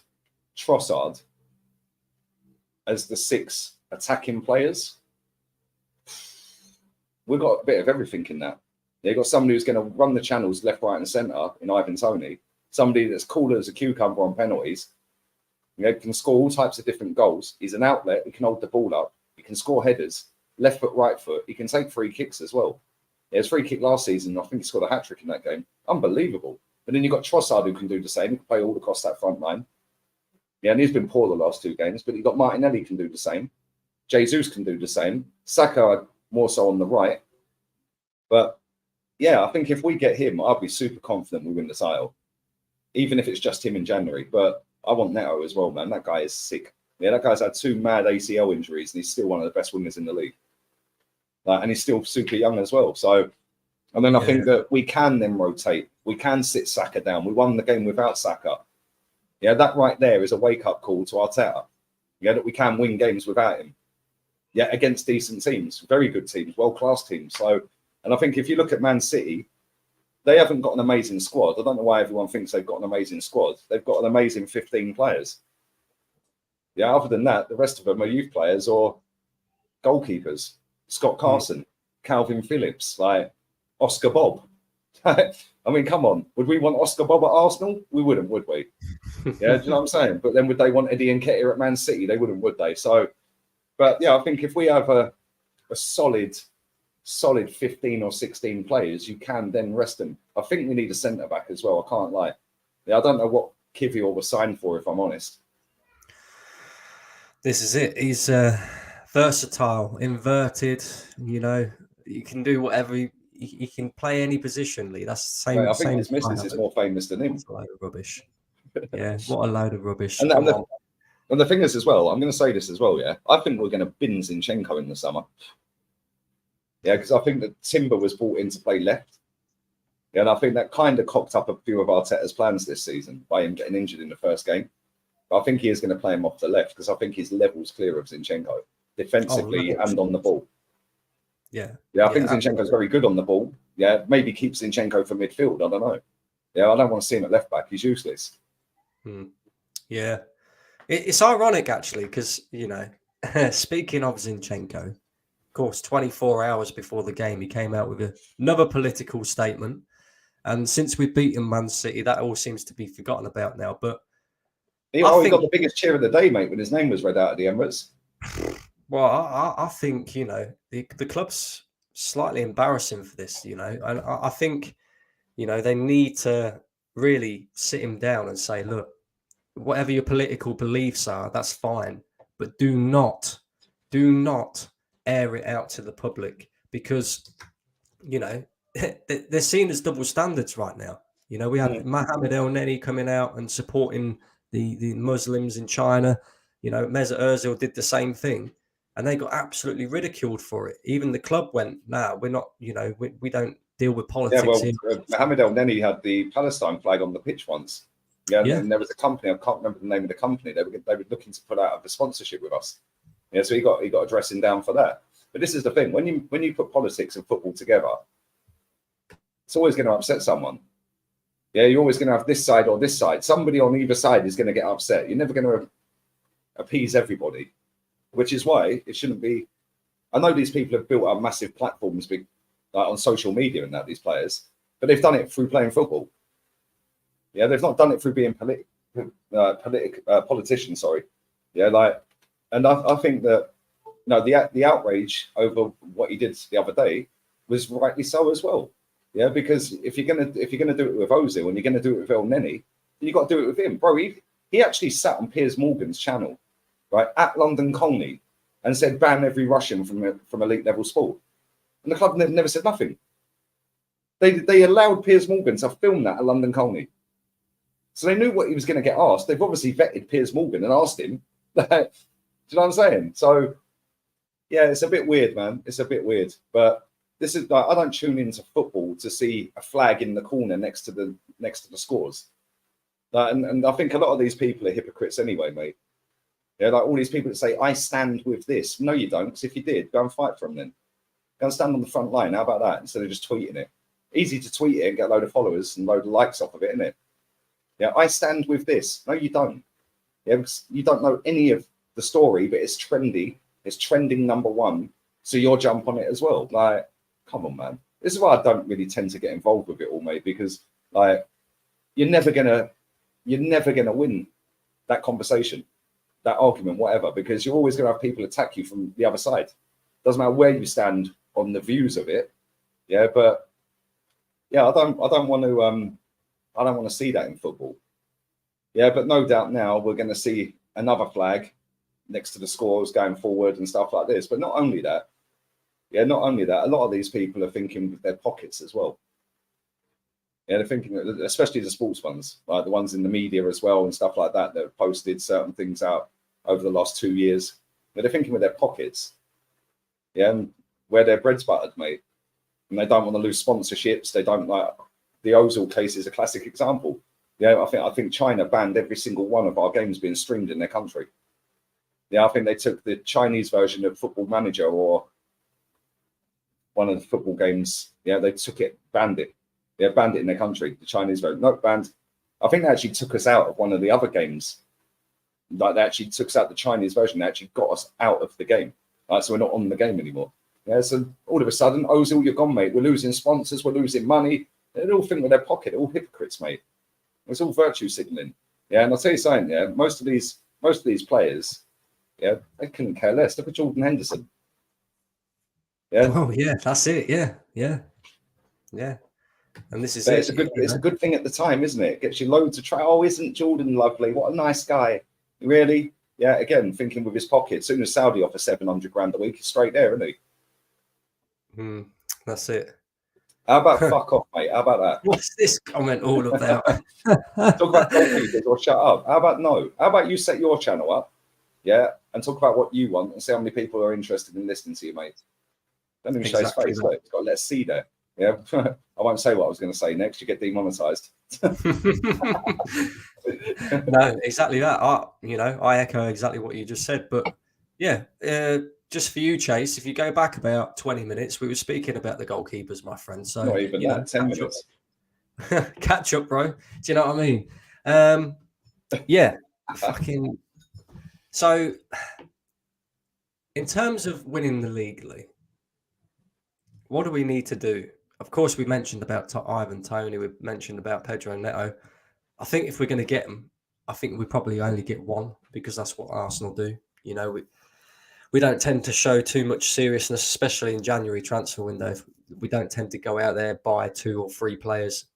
Trossard as the 6 attacking players. We've got a bit of everything in that. You've got somebody who's going to run the channels left, right, and centre in Ivan Toney. Somebody that's cool as a cucumber on penalties. You know, can score all types of different goals. He's an outlet. He can hold the ball up. He can score headers, left foot, right foot. He can take free kicks as well. Yeah, his free kick last season, I think he scored a hat trick in that game. Unbelievable. But then you've got Trossard who can do the same. He can play all across that front line. Yeah, and he's been poor the last 2 games. But you've got Martinelli who can do the same. Jesus can do the same. Saka more so on the right. But yeah, I think if we get him, I'll be super confident we win the title. Even if it's just him in January. But I want Neto as well, man. That guy is sick. Yeah, that guy's had 2 mad ACL injuries and he's still one of the best wingers in the league. And he's still super young as well. So, and then I think that we can then rotate. We can sit Saka down. We won the game without Saka. Yeah, that right there is a wake-up call to Arteta. Yeah, that we can win games without him. yeah, against decent teams, very good teams, world-class teams. So, and I think if you look at Man City, they haven't got an amazing squad. I don't know why everyone thinks they've got an amazing squad. They've got an amazing 15 players. Yeah, other than that, the rest of them are youth players or goalkeepers. Scott Carson, Calvin Phillips, like Oscar Bob. I mean, come on. Would we want Oscar Bob at Arsenal? We wouldn't, would we? Yeah, do you know what I'm saying? But then would they want Eddie Nketiah at Man City? They wouldn't, would they? So, but yeah, I think if we have a solid 15 or 16 players, you can then rest them. I think we need a centre back as well. I can't lie. Yeah, I don't know what Kivior was signed for, if I'm honest. This is it. He's versatile, inverted. You know, you can do whatever. You can play any position, Lee. That's the same. Right, I think same his missus is more famous than him. That's a load of rubbish. Yeah, what a load of rubbish. And the thing is as well, I'm going to say this as well, yeah. I think we're going to bin Zinchenko in the summer. Yeah, because I think that Timber was brought in to play left. Yeah, and I think that kind of cocked up a few of Arteta's plans this season by him getting injured in the first game. But I think he is going to play him off the left because I think his level's clear of Zinchenko, defensively and on the ball. Yeah. Yeah, I think Zinchenko's very good on the ball. Yeah, maybe keep Zinchenko for midfield. I don't know. Yeah, I don't want to see him at left back. He's useless. Yeah. It's ironic, actually, because, you know, speaking of Zinchenko, of course, 24 hours before the game, he came out with another political statement. And since we've beaten Man City, that all seems to be forgotten about now. But he got the biggest cheer of the day, mate, when his name was read out at the Emirates. Well, I think, you know, the club's slightly embarrassing for this, you know. And I think, you know, they need to really sit him down and say, look, whatever your political beliefs are, that's fine. But do not air it out to the public because, you know, they're seen as double standards right now. You know, we had Mohamed El Neni coming out and supporting the Muslims in China. You know, Mesut Ozil did the same thing. And they got absolutely ridiculed for it. Even the club went, nah, we're not, you know, we don't deal with politics here. Mohamed El Neni had the Palestine flag on the pitch once. Yeah, and there was a company, I can't remember the name of the company, they were looking to put out a sponsorship with us. Yeah, so he got a dressing down for that. But this is the thing, when you put politics and football together, it's always going to upset someone. Yeah, you're always going to have this side or this side. Somebody on either side is going to get upset. You're never going to appease everybody. Which is why it shouldn't be. I know these people have built up massive platforms on social media and that, these players, but they've done it through playing football. Yeah, they've not done it through being politicians. Sorry. Yeah, and I think that the outrage over what he did the other day was rightly so as well. Yeah, because if you're gonna do it with Ozil and you're gonna do it with El Neni, then you got to do it with him, bro. He actually sat on Piers Morgan's channel, right, at London Colney, and said ban every Russian from elite level sport, and the club never said nothing. They allowed Piers Morgan to film that at London Colney, so they knew what he was going to get asked. They've obviously vetted Piers Morgan and asked him. Do you know what I'm saying? So yeah, it's a bit weird, man. It's a bit weird, but this is I don't tune into football to see a flag in the corner next to the scores, and I think a lot of these people are hypocrites anyway, mate. Yeah, like all these people that say, I stand with this. No, you don't. Because if you did, go and fight for them then. Go and stand on the front line. How about that? Instead of just tweeting it. Easy to tweet it and get a load of followers and a load of likes off of it, isn't it? Yeah, I stand with this. No, you don't. Yeah, because you don't know any of the story, but it's trendy. It's trending #1. So you'll jump on it as well. Like, come on, man. This is why I don't really tend to get involved with it all, mate, because like you're never gonna win that conversation, that argument, whatever, because you're always going to have people attack you from the other side. Doesn't matter where you stand on the views of it. Yeah, but yeah, I don't want to see that in football. Yeah, but no doubt now we're going to see another flag next to the scores going forward and stuff like this. But not only that, a lot of these people are thinking with their pockets as well. Yeah, they're thinking, especially the sports ones, like the ones in the media as well and stuff like that have posted certain things out over the last 2 years. But they're thinking with their pockets, yeah, and where their bread's buttered, mate. And they don't want to lose sponsorships. They don't like the Ozil case is a classic example. Yeah, I think China banned every single one of our games being streamed in their country. Yeah, I think they took the Chinese version of Football Manager or one of the football games. Yeah, they took it, banned it. Yeah, banned it in their country. The Chinese version, not banned. I think they actually took us out of one of the other games. Like they actually took us out the Chinese version. They actually got us out of the game. So we're not on the game anymore. Yeah, so all of a sudden, Ozil, you're gone, mate. We're losing sponsors. We're losing money. They all think with their pocket. They're all hypocrites, mate. It's all virtue signaling. Yeah, and I'll tell you something. Yeah, most of these players, yeah, they couldn't care less. Look at Jordan Henderson. Yeah. Oh yeah, that's it. Yeah. And this is But it. It's a good thing at the time, isn't it? It gets you loads of Oh, isn't Jordan lovely? What a nice guy. Really? Yeah. Again, thinking with his pocket. As soon as Saudi offers 700 grand a week, he's straight there, isn't he? That's it. How about fuck off, mate? How about that? What's this comment all about? Talk about goalkeepers or shut up. How about no? How about you set your channel up, yeah, and talk about what you want and see how many people are interested in listening to you, mate. Don't even show his face. Look, it's got to let us see there. Yeah, I won't say what I was going to say next. You get demonetized. No, exactly that. I echo exactly what you just said. But yeah, just for you, Chase, if you go back about 20 minutes, we were speaking about the goalkeepers, my friend. So not even that, 10 minutes. Catch up, bro. Do you know what I mean? Yeah, fucking. So, in terms of winning the league, Lee, what do we need to do? Of course, we mentioned about Ivan Toney. We mentioned about Pedro Neto. I think if we're going to get them, I think we probably only get one because that's what Arsenal do. You know, we don't tend to show too much seriousness, especially in January transfer window. We don't tend to go out there, buy 2 or 3 players.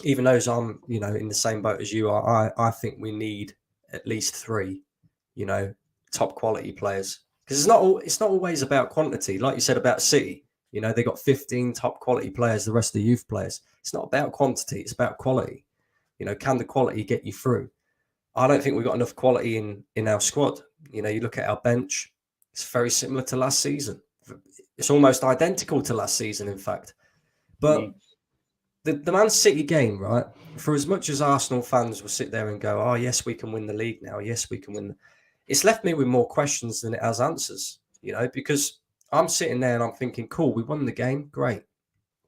Even though I'm, in the same boat as you are, I think we need at least 3, top quality players. Because it's not always about quantity. Like you said about City, they got 15 top quality players, the rest of the youth players. It's not about quantity, it's about quality. Can the quality get you through? I don't think we've got enough quality in our squad. You look at our bench, it's very similar to last season. It's almost identical to last season, in fact. But the Man City game, right? For as much as Arsenal fans will sit there and go, oh, yes, we can win the league now. Yes, we can win. It's left me with more questions than it has answers, because I'm sitting there and I'm thinking, cool, we won the game. Great.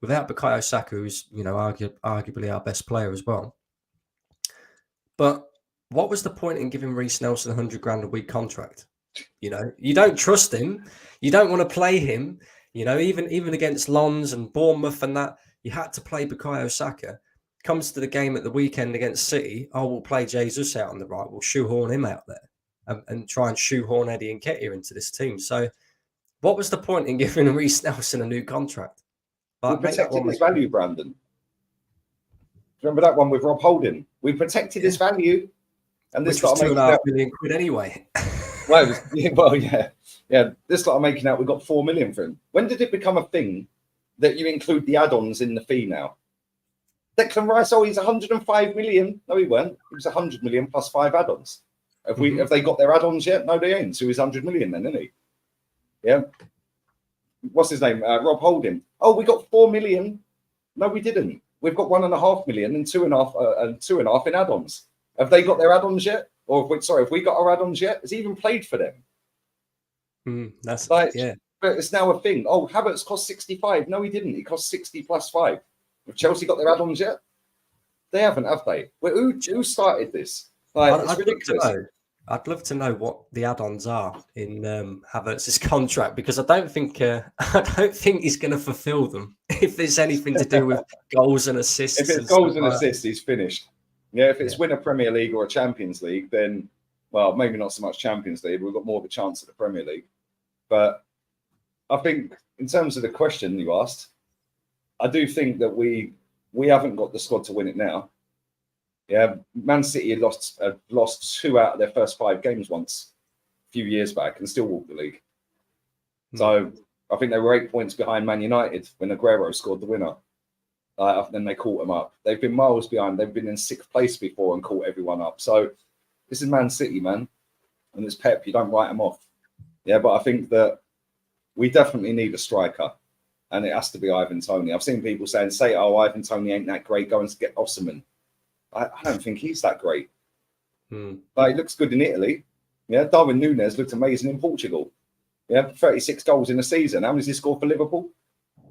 Without Bukayo Saka, who's, arguably our best player as well. But what was the point in giving Reece Nelson 100 grand a week contract? You don't trust him. You don't want to play him. Even against Lons and Bournemouth and that, you had to play Bukayo Saka. Comes to the game at the weekend against City, we'll play Jesus out on the right. We'll shoehorn him out there and try and shoehorn Eddie Nketiah into this team. So what was the point in giving Reece Nelson a new contract? We protected his value, Brandon. Remember that one with Rob Holding? We protected his value. And this was £2.5 million anyway. Yeah. This lot are making out we got 4 million for him. When did it become a thing that you include the add-ons in the fee now? Declan Rice, he's 105 million. No, he weren't. He was 100 million plus 5 add-ons. Have they got their add-ons yet? No, they ain't. So he's 100 million then, isn't he? Yeah. What's his name? Rob Holding. We got 4 million. No, we didn't. We've got 1.5 million and 2.5 in add-ons. Have they got their add-ons yet? Or have we got our add-ons yet? Has he even played for them? That's but it's now a thing. Havertz cost 65. No, he didn't. He cost 60 plus 5. Have Chelsea got their add-ons yet? They haven't, have they? Who started this? It's ridiculous. I'd love to know what the add-ons are in Havertz's contract because I don't think he's going to fulfil them. If there's anything to do with goals and assists, if it's goals and assists, he's finished. Yeah, if it's win a Premier League or a Champions League, then maybe not so much Champions League. We've got more of a chance at the Premier League. But I think in terms of the question you asked, I do think that we haven't got the squad to win it now. Yeah, Man City lost 2 out of their first 5 games once a few years back and still walked the league. So I think they were 8 points behind Man United when Aguero scored the winner. Then they caught them up. They've been miles behind. They've been in 6th place before and caught everyone up. So this is Man City, man. And it's Pep. You don't write them off. Yeah, but I think that we definitely need a striker. And it has to be Ivan Toney. I've seen people say, Ivan Toney ain't that great. Go and get Osimhen. I don't think he's that great. He looks good in Italy. Yeah, Darwin Núñez looked amazing in Portugal. Yeah, 36 goals in a season. How many does he score for Liverpool?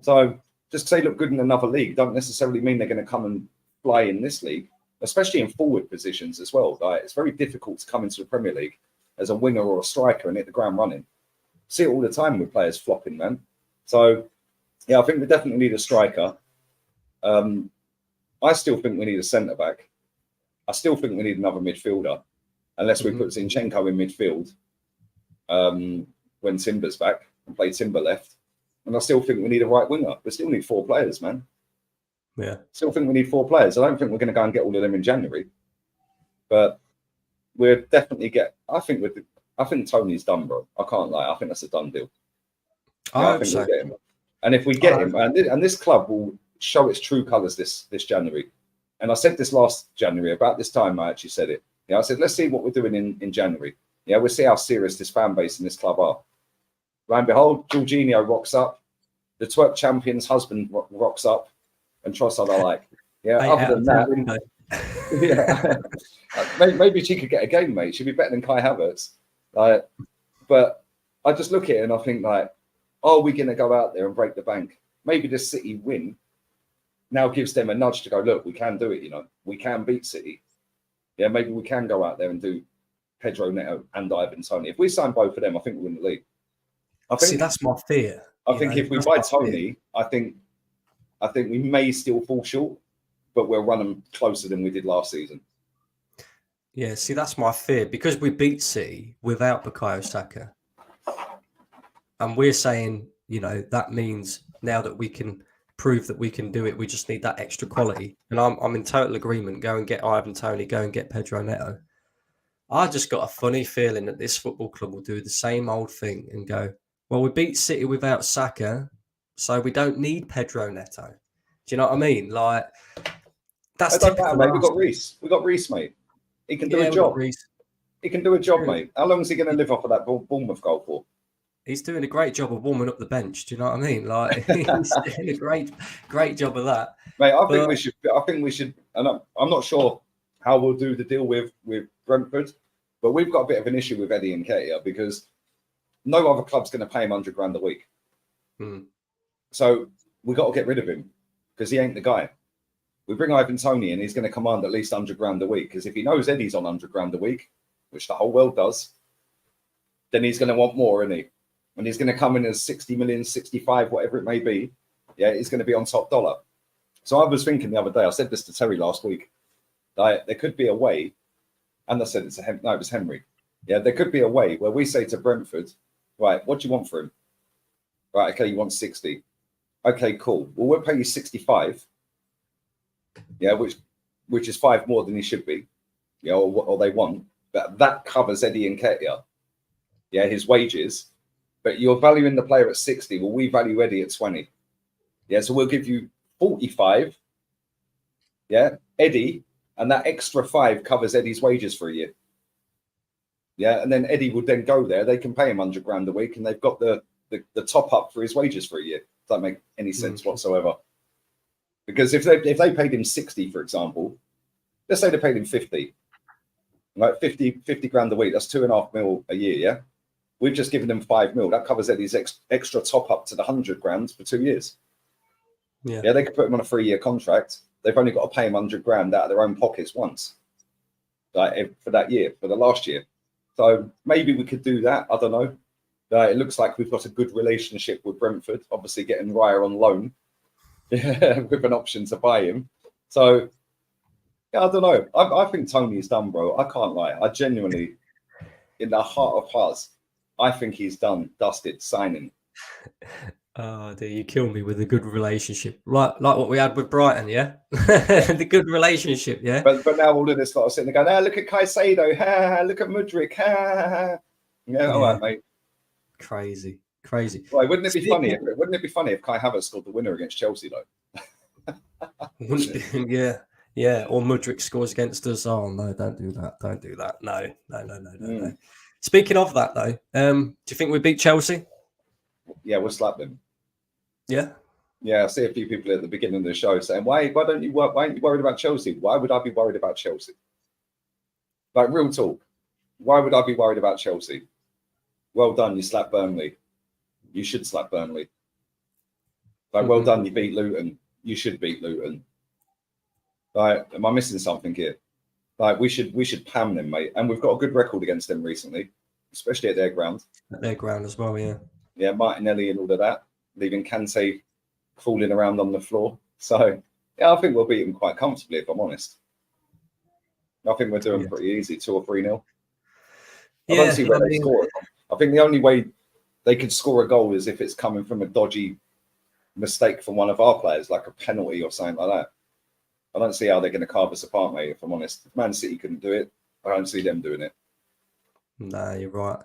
So just because they look good in another league don't necessarily mean they're going to come and fly in this league, especially in forward positions as well. Like, it's very difficult to come into the Premier League as a winger or a striker and hit the ground running. See it all the time with players flopping, man. So, yeah, I think we definitely need a striker. I still think we need a centre-back. I still think we need another midfielder, unless we put Zinchenko in midfield when Timber's back and play Timber left. And I still think we need a right winger. We still need 4 players, man. Yeah. Still think we need 4 players. I don't think we're going to go and get all of them in January. But we'll definitely get... I think Tony's done, bro. I can't lie. I think that's a done deal. I think we'll get him. And if we get him, and this club will show its true colours this January. And I said this last January, about this time I actually said it. Yeah, I said, let's see what we're doing in January. Yeah, we'll see how serious this fan base and this club are. Lo and behold, Jorginho rocks up. The twerk champion's husband rocks up. And Trossard I like. Yeah, other than that, yeah, maybe she could get a game, mate. She'd be better than Kai Havertz. But I just look at it and I think, like, are we going to go out there and break the bank? Maybe the City win now gives them a nudge to go, look, we can do it, you know. We can beat City. Yeah, maybe we can go out there and do Pedro Neto and Ivan Toney. If we sign both of them, I think we win the league. See, that's my fear. I think if we buy Toney, I think we may still fall short, but we'll run them closer than we did last season. Yeah, see, that's my fear. Because we beat City without Bukayo Saka. And we're saying, you know, that means now that we can prove that we can do it, we just need that extra quality. And I'm in total agreement. Go and get Ivan Toney, go and get Pedro Neto. I just got a funny feeling that this football club will do the same old thing and go, well, we beat City without Saka, so we don't need Pedro Neto. Do you know what I mean? Like, that's typical. Mate. We've got Reece. We've got Reece, mate. He can do a job. He can do a job, mate. How long is he going to live off of that Bournemouth goal for? He's doing a great job of warming up the bench. Do you know what I mean? Like, he's doing a great job of that. Mate, I think we should. And I'm not sure how we'll do the deal with Brentford, but we've got a bit of an issue with Eddie Nketiah because no other club's going to pay him $100,000 a week. So we got to get rid of him because he ain't the guy. We bring Ivan Toney in, he's going to command at least $100,000 a week because if he knows Eddie's on $100,000 a week, which the whole world does, then he's going to want more, isn't he? And he's going to come in as 60 million, 65, whatever it may be. Yeah, he's going to be on top dollar. So I was thinking the other day, I said this to Terry last week, that there could be a way, and I said it was Henry. Yeah, there could be a way where we say to Brentford, right, what do you want for him? Right, okay, you want 60. Okay, cool. Well, we'll pay you 65. Yeah, which is 5 more than he should be. Yeah, or they want. But that covers Eddie Nketiah. Yeah, his wages. But you're valuing the player at 60. Well, we value Eddie at 20. Yeah, so we'll give you 45. Yeah, Eddie, and that extra 5 covers Eddie's wages for a year. Yeah, and then Eddie would then go there. They can pay him $100,000 a week, and they've got the top up for his wages for a year. Does that make any sense whatsoever? Because if they paid him 60, for example, let's say they paid him 50, like 50 grand a week, that's 2.5 mil a year, yeah? We've just given them 5 mil. That covers Eddie's extra top up to the 100 grand for 2 years. Yeah, they could put him on a 3-year contract. They've only got to pay him 100 grand out of their own pockets once, like for that year, for the last year. So maybe we could do that. I don't know. It looks like we've got a good relationship with Brentford, obviously getting Raya on loan with an option to buy him. So, yeah, I don't know. I think Tony's done, bro. I can't lie. I genuinely, in the heart of hearts, I think he's done, dusted, signing. Oh, dear, you kill me with a good relationship. Like what we had with Brighton, yeah? The good relationship, yeah? But now all of this lot are sitting there going, look at Caicedo, look at Mudryk, Yeah, all right, mate. Crazy. Well, wouldn't it be funny if Kai Havertz scored the winner against Chelsea, though? Yeah. Or Mudryk scores against us. Oh, no, don't do that. No. Speaking of that, though, do you think we beat Chelsea? Yeah, we'll slap them. Yeah? Yeah, I see a few people at the beginning of the show saying, why aren't you worried about Chelsea? Why would I be worried about Chelsea? Like, real talk. Why would I be worried about Chelsea? Well done, you slapped Burnley. You should slap Burnley. Like, well done, you beat Luton. You should beat Luton. Like, am I missing something here? Like, we should pam them, mate. And we've got a good record against them recently, especially at their ground. At their ground as well, yeah. Yeah, Martinelli and all of that, leaving Kante falling around on the floor. So, yeah, I think we'll beat them quite comfortably, if I'm honest. I think we're doing pretty easy, 2 or 3-0. I don't see where they score it from. I think the only way they could score a goal is if it's coming from a dodgy mistake from one of our players, like a penalty or something like that. I don't see how they're going to carve us apart, mate, if I'm honest. If Man City couldn't do it, I don't see them doing it. No, you're right.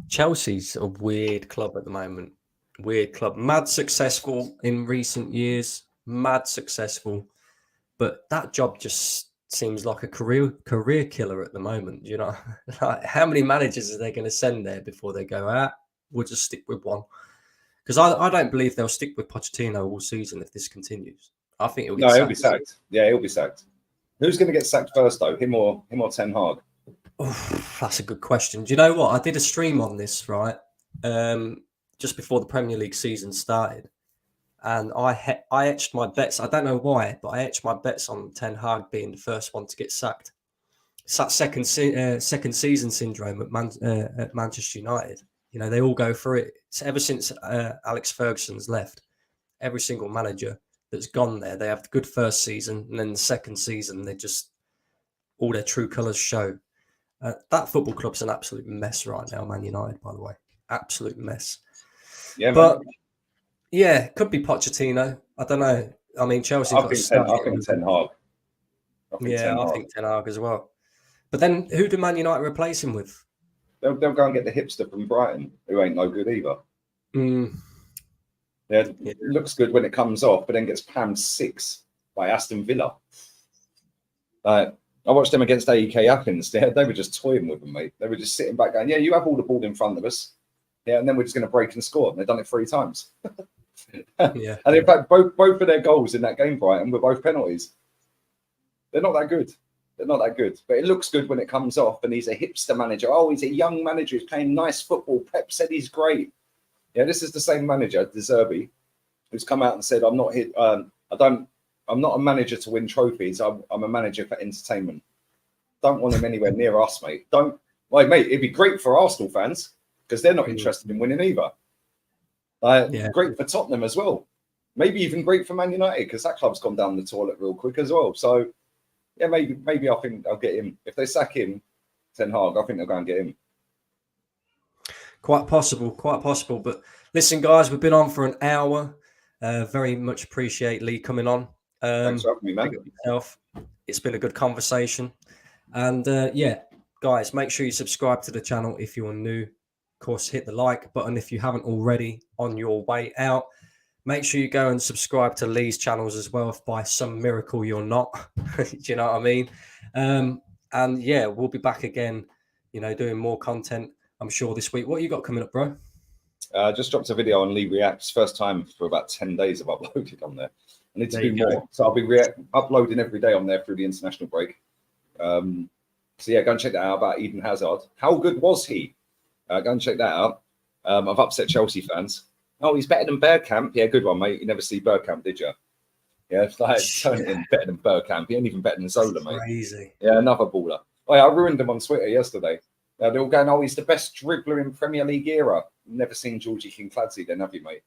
Chelsea's a weird club at the moment. Weird club. Mad successful in recent years. Mad successful. But that job just seems like a career killer at the moment. You know, like, how many managers are they going to send there before they go, we'll just stick with one? Because I don't believe they'll stick with Pochettino all season if this continues. I think he'll be sacked. Yeah, he'll be sacked. Who's going to get sacked first, though? Him or Ten Hag? Oh, that's a good question. Do you know what? I did a stream on this, right? Just before the Premier League season started. And I etched my bets. I don't know why, but I etched my bets on Ten Hag being the first one to get sacked. It's that second season syndrome at Manchester United. You know, they all go through it. It's ever since Alex Ferguson's left. Every single manager that's gone there, they have the good first season, and then the second season, they just all their true colours show. That football club's an absolute mess right now, Man United, by the way. Absolute mess. Yeah, but yeah, could be Pochettino. I don't know. I mean, Chelsea. I think Ten Hag. I think Ten Hag as well. But then, who do Man United replace him with? They'll go and get the hipster from Brighton, who ain't no good either. Yeah, it looks good when it comes off, but then gets pammed 6 by Aston Villa. I watched them against AEK Athens. They were just toying with them, mate. They were just sitting back going, yeah, you have all the ball in front of us. Yeah, and then we're just going to break and score. And they've done it 3 times. Yeah. And in fact, both of their goals in that game, Brighton, were both penalties. They're not that good. They're not that good. But it looks good when it comes off. And he's a hipster manager. Oh, he's a young manager. He's playing nice football. Pep said he's great. Yeah, this is the same manager, De Zerbi, who's come out and said, I'm not a manager to win trophies. I'm a manager for entertainment. Don't want him anywhere near us, mate. Mate, it'd be great for Arsenal fans because they're not interested in winning either. Great for Tottenham as well. Maybe even great for Man United because that club's gone down the toilet real quick as well. So, yeah, maybe I think I'll get him. If they sack him, Ten Hag, I think they'll go and get him. Quite possible. But listen, guys, we've been on for an hour. Very much appreciate Lee coming on. Thanks for having me, man. It's been a good conversation. And guys, make sure you subscribe to the channel if you're new. Of course, hit the like button if you haven't already on your way out. Make sure you go and subscribe to Lee's channels as well if by some miracle you're not. Do you know what I mean? And yeah, we'll be back again, doing more content, I'm sure, this week. What you got coming up, bro? Just dropped a video on Lee Reacts. First time for about 10 days I've uploaded on there. I need to do more. So I'll be uploading every day on there through the international break. So yeah, go and check that out about Eden Hazard. How good was he? Go and check that out. I've upset Chelsea fans. Oh, he's better than Bergkamp. Yeah, good one, mate. You never see Bergkamp, did you? Yeah, it's like turn it in better than Bergkamp. He ain't even better than Zola, mate. Crazy. Yeah, another baller. Oh, yeah, I ruined him on Twitter yesterday. They're all going, oh, he's the best dribbler in Premier League era. Never seen Georgie King-Clancy then, have you, mate?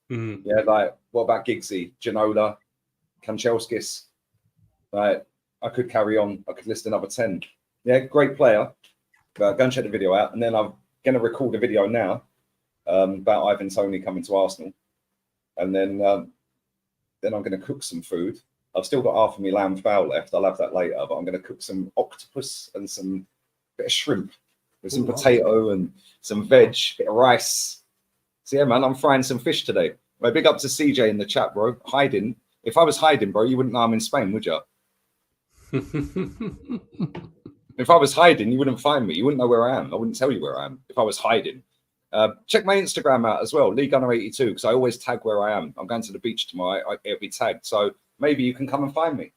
Yeah, like, what about Giggsy, Ginola, Kanchelskis? Like, I could carry on. I could list another 10. Yeah, great player. Go and check the video out. And then I'm going to record a video now about Ivan Toney coming to Arsenal. And then I'm going to cook some food. I've still got half of my lamb fowl left. I'll have that later. But I'm going to cook some octopus and some bit of shrimp with some potato and some veg, bit of rice. So yeah, man, I'm frying some fish today. Right, big up to CJ in the chat, bro. Hiding. If I was hiding, bro, you wouldn't know I'm in Spain, would you? If I was hiding, you wouldn't find me. You wouldn't know where I am. I wouldn't tell you where I am if I was hiding. Check my Instagram out as well, Lee Gunner 82, because I always tag where I am. I'm going to the beach tomorrow. It'll be tagged. So maybe you can come and find me.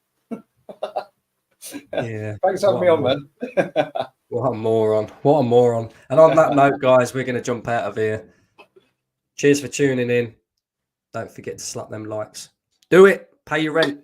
Yeah. Thanks for having me on, man. What a moron. What a moron. And on that note, guys, we're going to jump out of here. Cheers for tuning in. Don't forget to slap them likes. Do it. Pay your rent.